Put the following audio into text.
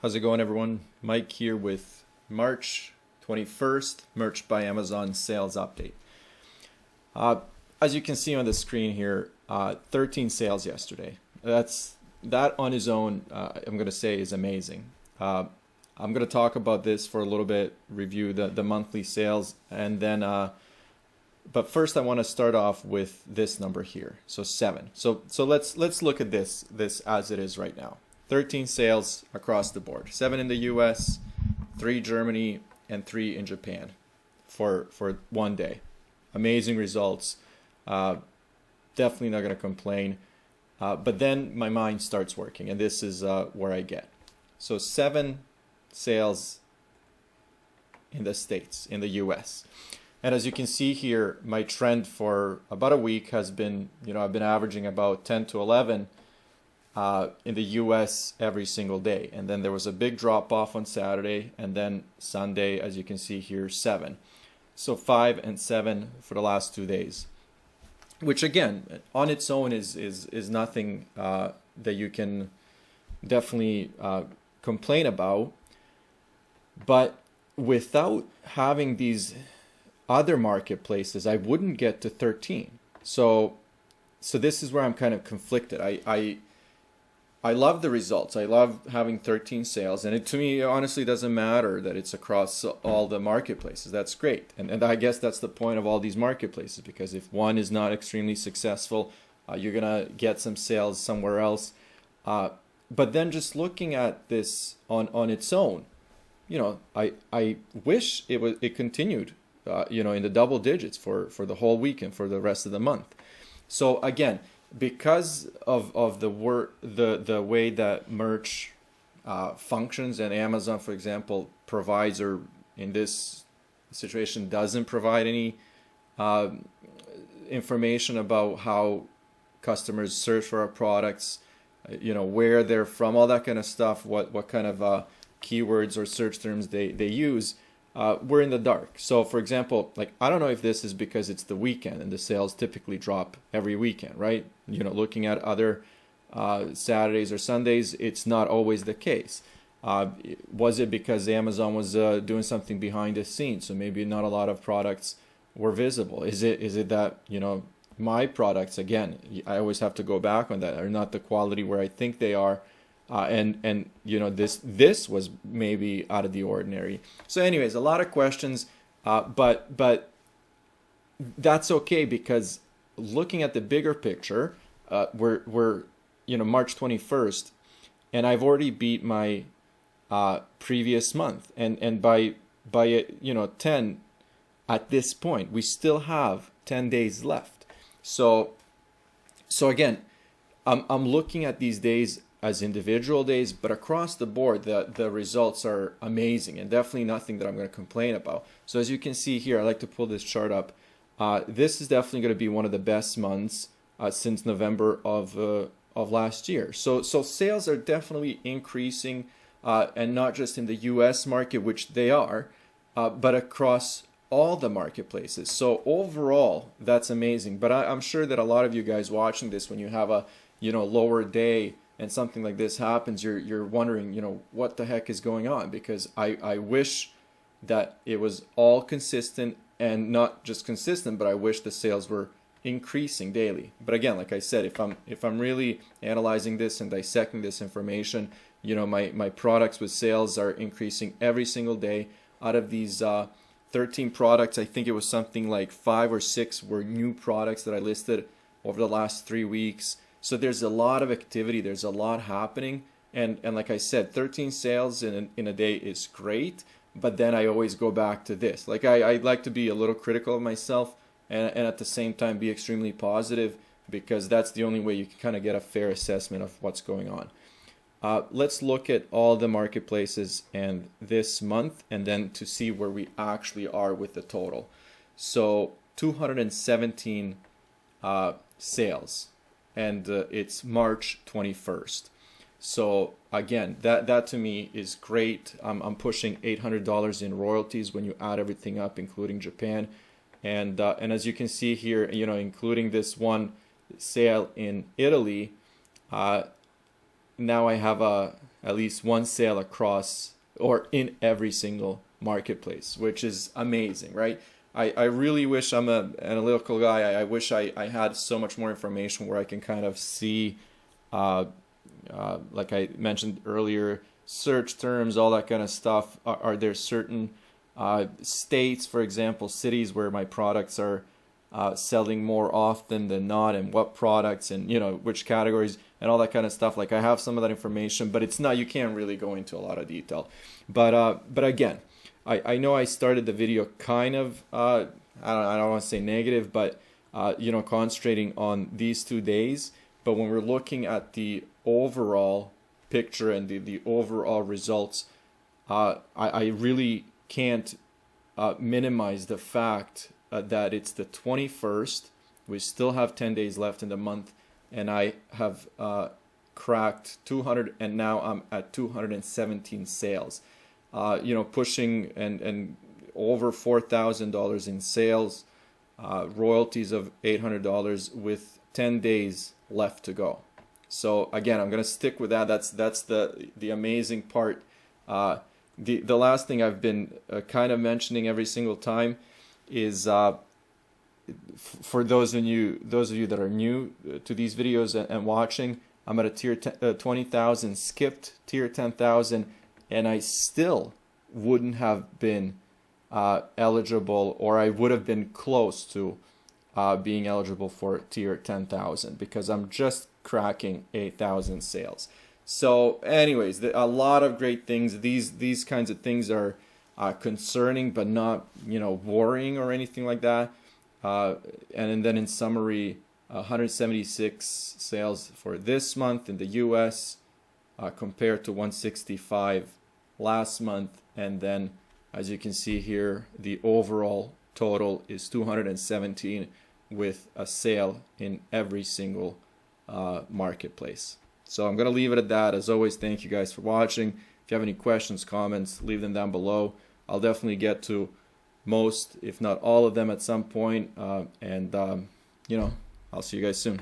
How's it going, everyone? Mike here with March 21st Merch by Amazon sales update. Uh, as you can see on the screen here, 13 sales yesterday. That on its own, I'm going to say is amazing. I'm going to talk about this for a little bit, review the monthly sales, and then but first I want to start off with this number here. So 7. So let's look at this as it is right now. 13 sales across the board. 7 in the US, 3 Germany, and 3 in Japan for one day. Amazing results. Definitely not going to complain. But then my mind starts working, and this is where I get. So 7 sales in the States, in the US. And as you can see here, my trend for about a week has been, I've been averaging about 10 to 11 in the US every single day. And then there was a big drop off on Saturday, and then Sunday, as you can see here, 7. So 5 and 7 for the last 2 days, which again, on its own is nothing that you can definitely complain about. But without having these other marketplaces, I wouldn't get to 13. So this is where I'm kind of conflicted. I love the results. I love having 13 sales, and to me, it honestly doesn't matter that it's across all the marketplaces. That's great, and I guess that's the point of all these marketplaces, because if one is not extremely successful, you're gonna get some sales somewhere else. But then just looking at this on its own, I wish it continued, in the double digits for the whole week and for the rest of the month. So again, because of the way that merch functions, and Amazon, for example, provides, or in this situation doesn't provide any information about how customers search for our products, where they're from, all that kind of stuff, what kind of keywords or search terms they use. We're in the dark. So for example, I don't know if this is because it's the weekend and the sales typically drop every weekend, right? Looking at other Saturdays or Sundays, it's not always the case. Was it because Amazon was doing something behind the scenes? So maybe not a lot of products were visible. Is it that, my products, again, I always have to go back on that, are not the quality where I think they are. And this was maybe out of the ordinary. So anyways, a lot of questions, but that's okay, because looking at the bigger picture, we're March 21st, and I've already beat my previous month, and by 10 at this point, we still have 10 days left. So again, I'm looking at these days as individual days, but across the board, the results are amazing, and definitely nothing that I'm going to complain about. So as you can see here, I like to pull this chart up. This is definitely going to be one of the best months since November of last year. So sales are definitely increasing, and not just in the U.S. market, which they are, but across all the marketplaces. So overall, that's amazing. But I'm sure that a lot of you guys watching this, when you have a lower day and something like this happens, you're wondering, what the heck is going on? Because I wish that it was all consistent, and not just consistent, but I wish the sales were increasing daily. But again, like I said, if I'm really analyzing this and dissecting this information, my products with sales are increasing every single day. Out of these 13 products, I think it was something like 5 or 6 were new products that I listed over the last 3 weeks. So there's a lot of activity, there's a lot happening, and like I said, 13 sales in a day is great, but then I always go back to this. I like to be a little critical of myself, and at the same time be extremely positive, because that's the only way you can kind of get a fair assessment of what's going on. Let's look at all the marketplaces and this month, and then to see where we actually are with the total. So 217 sales. And it's March 21st. So again, that to me is great. I'm pushing $800 in royalties when you add everything up, including Japan, and as you can see here, including this one sale in Italy, now I have a at least one sale across or in every single marketplace, which is amazing, right? I really wish, I'm an analytical guy, I wish I had so much more information where I can kind of see, like I mentioned earlier, search terms, all that kind of stuff. Are there certain states, for example, cities where my products are selling more often than not, and what products, and which categories, and all that kind of stuff. Like, I have some of that information, but it's not, you can't really go into a lot of detail. But again, I know I started the video kind of I don't want to say negative, but concentrating on these 2 days. But when we're looking at the overall picture and the overall results, I really can't minimize the fact that it's the 21st. We still have 10 days left in the month, and I have cracked 200, and now I'm at 217 sales. Pushing and over $4,000 in sales, royalties of $800 with 10 days left to go. So again, I'm gonna stick with that. That's the amazing part. The last thing I've been kind of mentioning every single time is for those of you that are new to these videos and watching, I'm at a tier 20,000, skipped tier 10,000, and I still wouldn't have been eligible, or I would have been close to being eligible for tier 10,000, because I'm just cracking 8,000 sales. So anyways, a lot of great things. These kinds of things are concerning, but not worrying or anything like that. And then in summary, 176 sales for this month in the US, compared to 165 last month. And then, as you can see here, the overall total is 217 with a sale in every single marketplace. So I'm going to leave it at that. As always, thank you guys for watching. If you have any questions, comments, leave them down below. I'll definitely get to most, if not all of them at some point. I'll see you guys soon.